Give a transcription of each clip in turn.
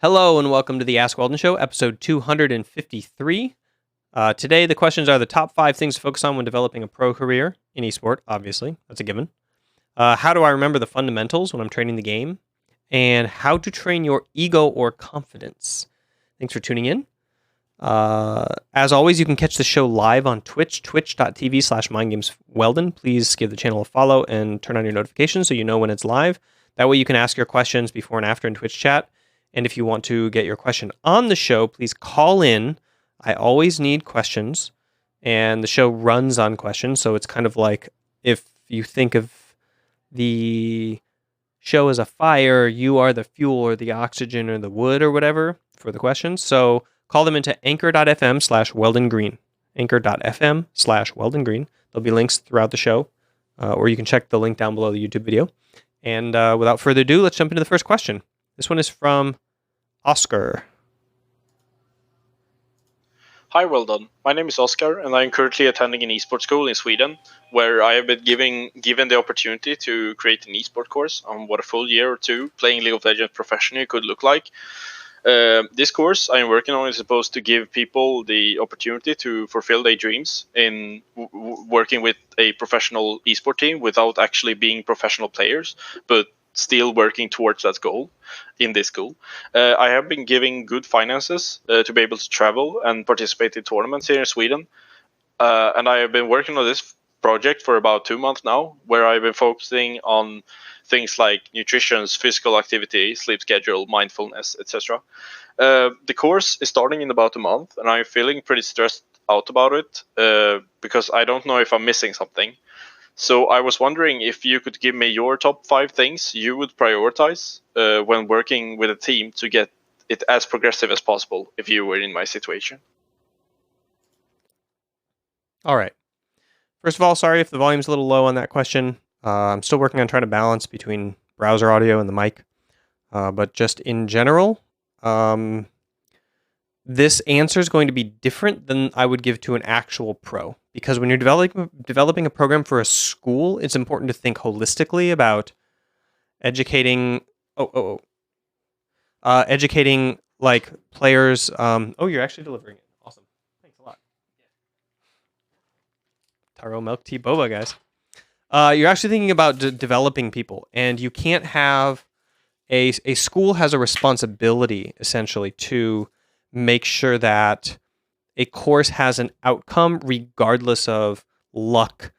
Hello and welcome to the Ask Weldon Show, episode 253. Today, the questions are the top 5 things to focus on when developing a pro career in esport, obviously. That's a given. How do I remember the fundamentals when I'm training the game? And how to train your ego or confidence. Thanks for tuning in. As always, you can catch the show live on Twitch, twitch.tv/mindgamesweldon. Please give the channel a follow and turn on your notifications so you know when it's live. That way you can ask your questions before and after in Twitch chat. And if you want to get your question on the show, please call in. I always need questions, and the show runs on questions. So it's kind of like if you think of the show as a fire, you are the fuel or the oxygen or the wood or whatever for the questions. So call them into anchor.fm/Weldon Green. Anchor.fm/Weldon Green. There'll be links throughout the show, or you can check the link down below the YouTube video. And without further ado, let's jump into the first question. This one is from Oscar. Hi, Weldon. My name is Oscar, and I am currently attending an esports school in Sweden, where I have been given the opportunity to create an esport course on what a full year or two playing League of Legends professionally could look like. This course I am working on is supposed to give people the opportunity to fulfill their dreams in working with a professional esport team without actually being professional players, but still working towards that goal in this school. I have been giving good finances to be able to travel and participate in tournaments here in Sweden. And I have been working on this project for about 2 months now, where I've been focusing on things like nutrition, physical activity, sleep schedule, mindfulness, etc. The course is starting in about a month, and I'm feeling pretty stressed out about it because I don't know if I'm missing something. So I was wondering if you could give me your top 5 things you would prioritize when working with a team to get it as progressive as possible if you were in my situation. All right. First of all, sorry if the volume's a little low on that question. I'm still working on trying to balance between browser audio and the mic. But just in general, this answer is going to be different than I would give to an actual pro. Because when you're developing a program for a school, it's important to think holistically about educating educating like players. You're actually delivering it. Awesome. Thanks a lot. Taro milk tea boba, guys. You're actually thinking about developing people, and you can't have a school has a responsibility essentially to make sure that a course has an outcome regardless of luck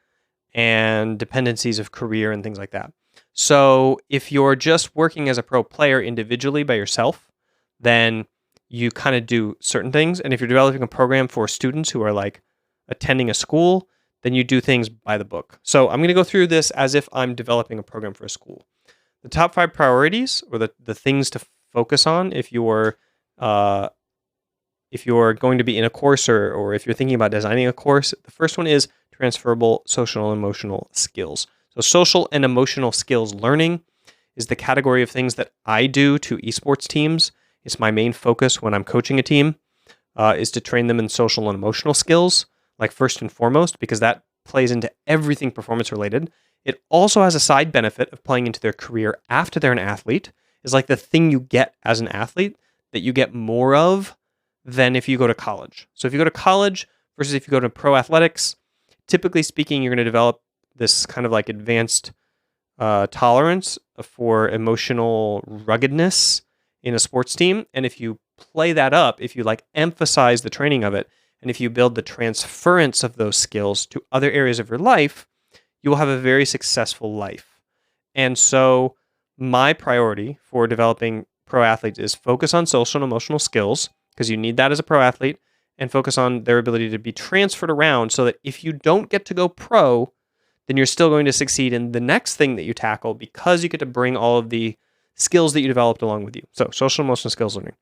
and dependencies of career and things like that. So if you're just working as a pro player individually by yourself, then you kind of do certain things. And if you're developing a program for students who are like attending a school, then you do things by the book. So I'm going to go through this as if I'm developing a program for a school. The top 5 priorities, or the things to focus on if you're going to be in a course or if you're thinking about designing a course, the first one is transferable social and emotional skills. So social and emotional skills learning is the category of things that I do to esports teams. It's my main focus when I'm coaching a team, is to train them in social and emotional skills, like first and foremost, because that plays into everything performance related. It also has a side benefit of playing into their career after they're an athlete. Is like the thing you get as an athlete that you get more of than if you go to college. So if you go to college versus if you go to pro athletics, typically speaking, you're going to develop this kind of like advanced tolerance for emotional ruggedness in a sports team. And if you play that up, if you like emphasize the training of it, and if you build the transference of those skills to other areas of your life, you will have a very successful life. And so my priority for developing pro athletes is focus on social and emotional skills, because you need that as a pro athlete, and focus on their ability to be transferred around so that if you don't get to go pro, then you're still going to succeed in the next thing that you tackle because you get to bring all of the skills that you developed along with you. So social and emotional skills learning.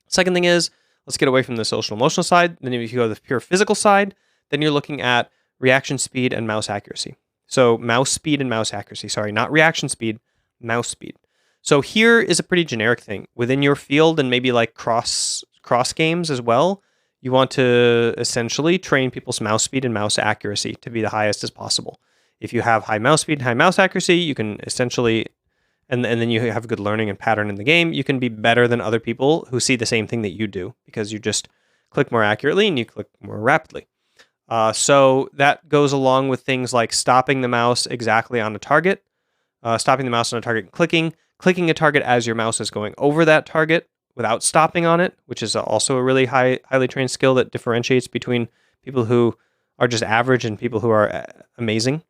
Second thing is, let's get away from the social and emotional side. Then if you go to the pure physical side, then you're looking at reaction speed and mouse accuracy. So mouse speed and mouse accuracy. Sorry, not reaction speed, mouse speed. So here is a pretty generic thing. Within your field and maybe like cross games as well, you want to essentially train people's mouse speed and mouse accuracy to be the highest as possible. If you have high mouse speed and high mouse accuracy, you can essentially and then you have good learning and pattern in the game, you can be better than other people who see the same thing that you do because you just click more accurately and you click more rapidly. So that goes along with things like stopping the mouse exactly on a target, stopping the mouse on a target and clicking a target as your mouse is going over that target without stopping on it, which is also a really highly trained skill that differentiates between people who are just average and people who are amazing.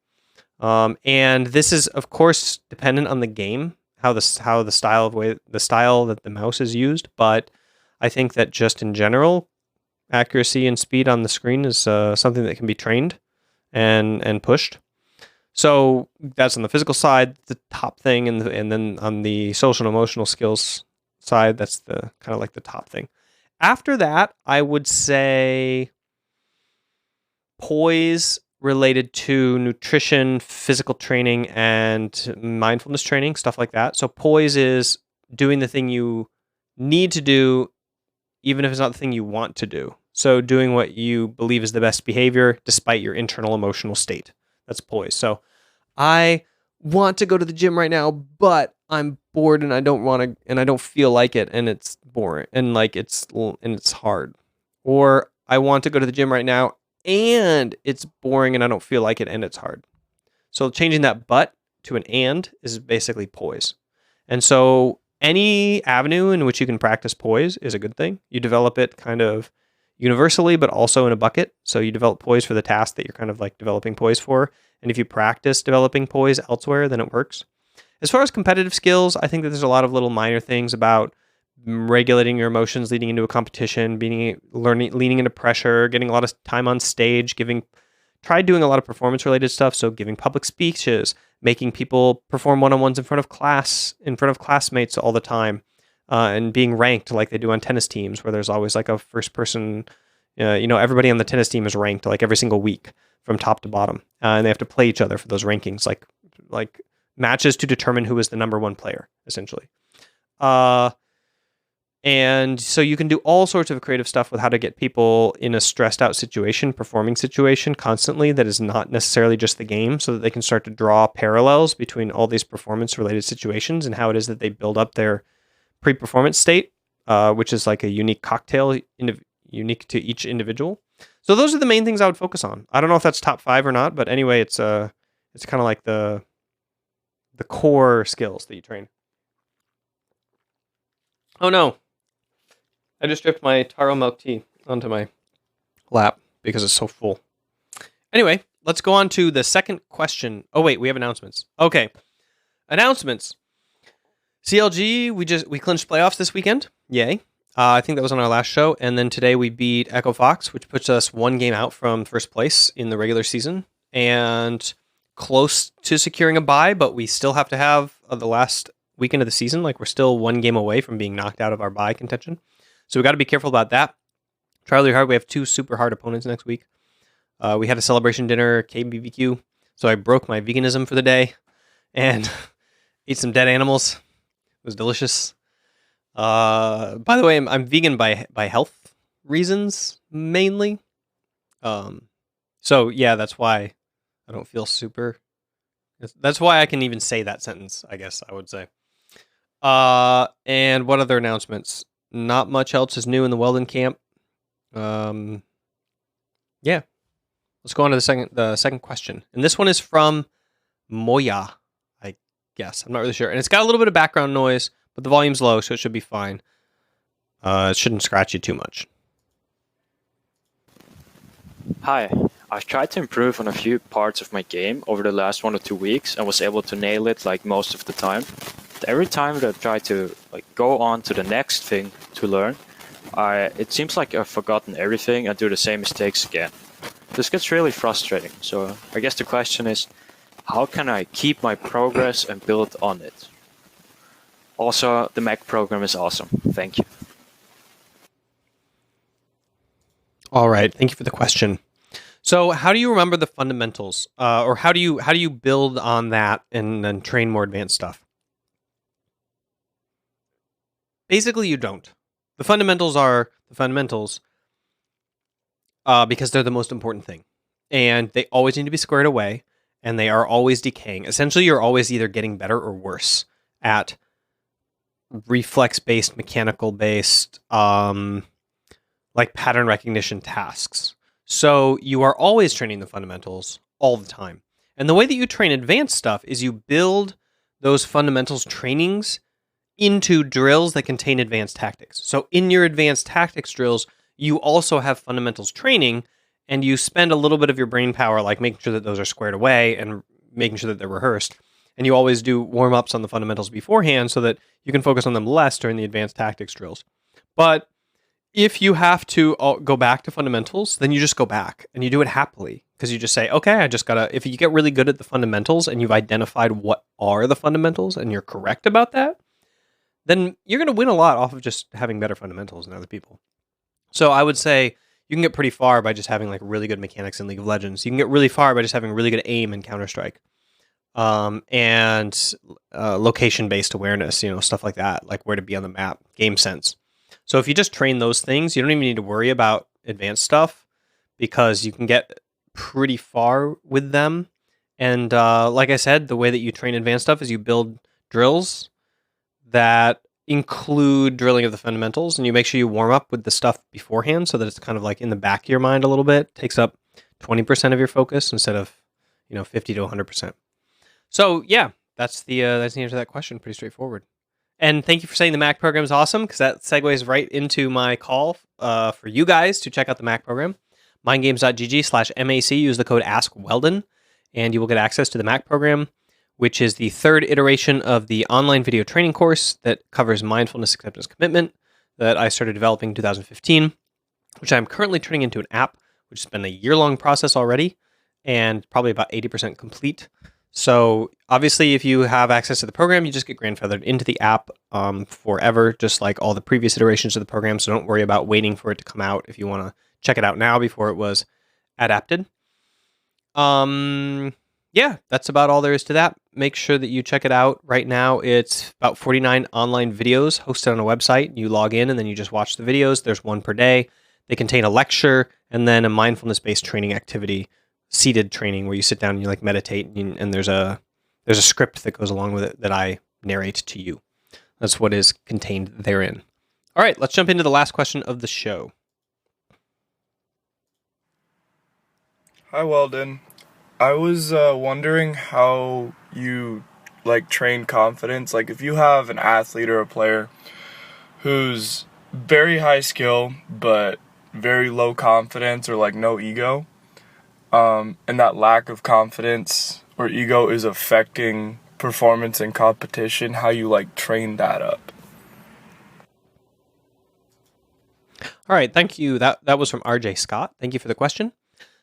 And this is, of course, dependent on the game, how the style that the mouse is used. But I think that just in general, accuracy and speed on the screen is something that can be trained and pushed. So that's on the physical side, the top thing, and then on the social and emotional skills side, that's the kind of like the top thing. After that, I would say poise related to nutrition, physical training, and mindfulness training, stuff like that. So poise is doing the thing you need to do, even if it's not the thing you want to do. So doing what you believe is the best behavior despite your internal emotional state. That's poise. So I want to go to the gym right now, but I'm bored and I don't want to, and I don't feel like it, and it's boring, and it's hard. Or I want to go to the gym right now and it's boring and I don't feel like it and it's hard. So changing that but to an and is basically poise. And so any avenue in which you can practice poise is a good thing. You develop it kind of universally, but also in a bucket. So you develop poise for the task that you're kind of like developing poise for. And if you practice developing poise elsewhere, then it works. As far as competitive skills, I think that there's a lot of little minor things about regulating your emotions leading into a competition, leaning into pressure, getting a lot of time on stage, try doing a lot of performance related stuff. So giving public speeches, making people perform one-on-ones in front of classmates all the time, and being ranked like they do on tennis teams, where there's always like a first person, everybody on the tennis team is ranked like every single week from top to bottom, and they have to play each other for those rankings, like matches to determine who is the number one player, essentially. And so you can do all sorts of creative stuff with how to get people in a stressed out performing situation constantly that is not necessarily just the game, so that they can start to draw parallels between all these performance related situations and how it is that they build up their pre-performance state, which is like a unique cocktail unique to each individual. So those are the main things I would focus on. I don't know if that's top 5 or not, but anyway, it's kind of like the core skills that you train. Oh no. I just dripped my taro milk tea onto my lap because it's so full. Anyway, let's go on to the second question. Oh wait, we have announcements. Okay. Announcements. CLG, we clinched playoffs this weekend. Yay. I think that was on our last show. And then today we beat Echo Fox, which puts us one game out from first place in the regular season and close to securing a bye, but we still have to have the last weekend of the season. Like, we're still one game away from being knocked out of our bye contention. So we got to be careful about that. Try really hard. We have 2 super hard opponents next week. We had a celebration dinner, KBBQ. So I broke my veganism for the day and ate some dead animals. It was delicious. By the way, I'm vegan by health reasons mainly. So yeah, that's why I don't feel super. That's why I can even say that sentence, I guess I would say. And what other announcements? Not much else is new in the Weldon camp. Yeah. Let's go on to the second question. And this one is from Moya, I guess. I'm not really sure. And it's got a little bit of background noise, but the volume's low, so it should be fine. It shouldn't scratch you too much. Hi, I've tried to improve on a few parts of my game over the last 1 or 2 weeks and was able to nail it like most of the time. But every time that I try to go on to the next thing to learn, it seems like I've forgotten everything and do the same mistakes again. This gets really frustrating, so I guess the question is, how can I keep my progress and build on it? Also, the Mac program is awesome. Thank you. All right. Thank you for the question. So how do you remember the fundamentals? Or how do you build on that and then train more advanced stuff? Basically, you don't. The fundamentals are the fundamentals because they're the most important thing. And they always need to be squared away, and they are always decaying. Essentially, you're always either getting better or worse at reflex-based, mechanical-based, like pattern recognition tasks. So you are always training the fundamentals all the time. And the way that you train advanced stuff is you build those fundamentals trainings into drills that contain advanced tactics. So in your advanced tactics drills, you also have fundamentals training, and you spend a little bit of your brain power like making sure that those are squared away and making sure that they're rehearsed. And you always do warm-ups on the fundamentals beforehand so that you can focus on them less during the advanced tactics drills. But if you have to go back to fundamentals, then you just go back and you do it happily, because you just say, okay, I just gotta, if you get really good at the fundamentals and you've identified what are the fundamentals and you're correct about that, then you're going to win a lot off of just having better fundamentals than other people. So I would say you can get pretty far by just having like really good mechanics in League of Legends. You can get really far by just having really good aim in Counter-Strike. And location-based awareness, stuff like that, like where to be on the map, game sense. So if you just train those things, you don't even need to worry about advanced stuff, because you can get pretty far with them. And like I said, the way that you train advanced stuff is you build drills that include drilling of the fundamentals, and you make sure you warm up with the stuff beforehand so that it's kind of like in the back of your mind a little bit. It takes up 20% of your focus instead of 50 to 100%. So yeah, that's the answer to that question. Pretty straightforward. And thank you for saying the Mac program is awesome, because that segues right into my call for you guys to check out the Mac program. Mindgames.gg/MAC. Use the code AskWeldon, and you will get access to the Mac program, which is the third iteration of the online video training course that covers mindfulness, acceptance, commitment that I started developing in 2015, which I'm currently turning into an app, which has been a year-long process already and probably about 80% complete. So obviously, if you have access to the program, you just get grandfathered into the app forever, just like all the previous iterations of the program. So don't worry about waiting for it to come out if you want to check it out now before it was adapted. Yeah, that's about all there is to that. Make sure that you check it out. Right now, it's about 49 online videos hosted on a website. You log in and then you just watch the videos. There's one per day. They contain a lecture and then a mindfulness-based training activity, seated training, where you sit down and you like meditate, and there's a script that goes along with it that I narrate to you. That's what is contained therein. All right, let's jump into the last question of the show. Hi, Weldon. I was wondering how you train confidence. Like, if you have an athlete or a player who's very high skill but very low confidence or no ego, and that lack of confidence or ego is affecting performance in competition, how you train that up. All right, thank you. That was from RJ Scott. Thank you for the question.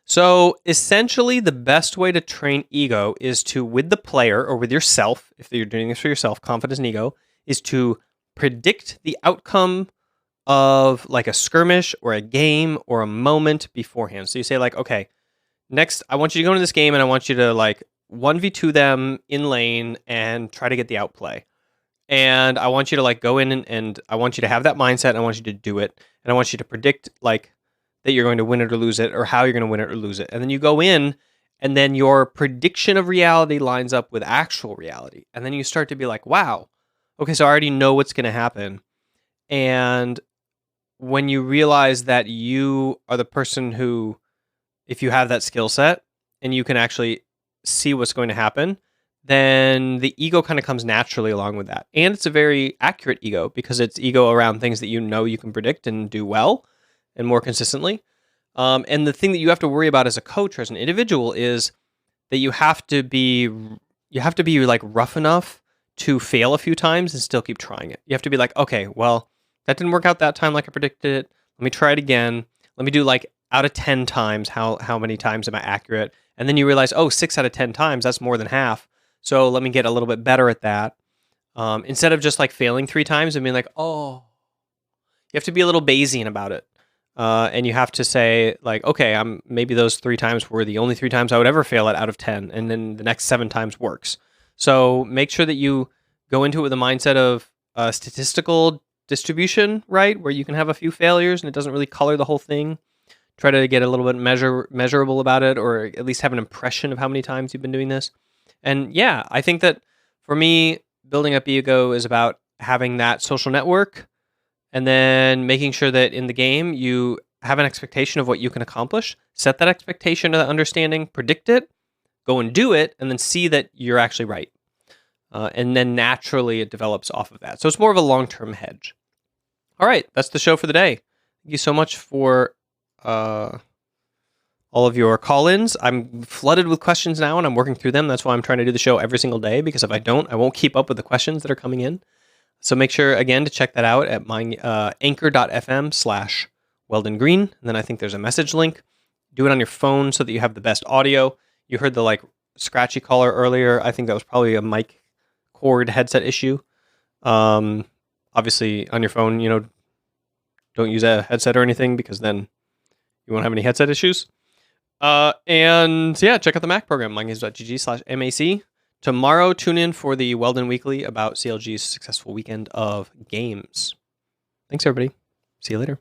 So essentially, the best way to train ego is to, with the player or with yourself, if you're doing this for yourself, confidence and ego, is to predict the outcome of a skirmish or a game or a moment beforehand. So you say okay, next I want you to go into this game and I want you to 1v2 them in lane and try to get the outplay. And I want you to go in and I want you to have that mindset, and I want you to do it. And I want you to predict that you're going to win it or lose it, or how you're going to win it or lose it. And then you go in, and then your prediction of reality lines up with actual reality. And then you start to be wow, okay, so I already know what's going to happen. And when you realize that you are the person who, if you have that skill set and you can actually see what's going to happen, then the ego kind of comes naturally along with that. And it's a very accurate ego, because it's ego around things that you can predict and do well and more consistently. And the thing that you have to worry about as a coach or as an individual is that you have to be rough enough to fail a few times and still keep trying it. You have to be okay, well, that didn't work out that time like I predicted it. Let me try it again. Let me do out of 10 times, how many times am I accurate? And then you realize, 6 out of 10 times, that's more than half. So let me get a little bit better at that. Instead of just failing 3 times and being you have to be a little Bayesian about it. And you have to say okay, maybe those 3 times were the only 3 times I would ever fail at out of 10, and then the next 7 times works. So make sure that you go into it with a mindset of statistical distribution, right, where you can have a few failures and it doesn't really color the whole thing. Try to get a little bit measurable about it, or at least have an impression of how many times you've been doing this. And yeah, I think that for me, building up ego is about having that social network, and then making sure that in the game you have an expectation of what you can accomplish, set that expectation of understanding, predict it, go and do it, and then see that you're actually right. And then naturally it develops off of that. So it's more of a long-term hedge. All right, that's the show for the day. Thank you so much for all of your call-ins. I'm flooded with questions now, and I'm working through them. That's why I'm trying to do the show every single day, because if I don't, I won't keep up with the questions that are coming in. So make sure, again, to check that out at my anchor.fm/Weldon Green. And then I think there's a message link. Do it on your phone so that you have the best audio. You heard the scratchy caller earlier. I think that was probably a mic cord headset issue. Obviously, on your phone, don't use a headset or anything, because then you won't have any headset issues. And yeah, check out the Mac program, mygames.gg/MAC. Tomorrow, tune in for the Weldon Weekly about CLG's successful weekend of games. Thanks, everybody. See you later.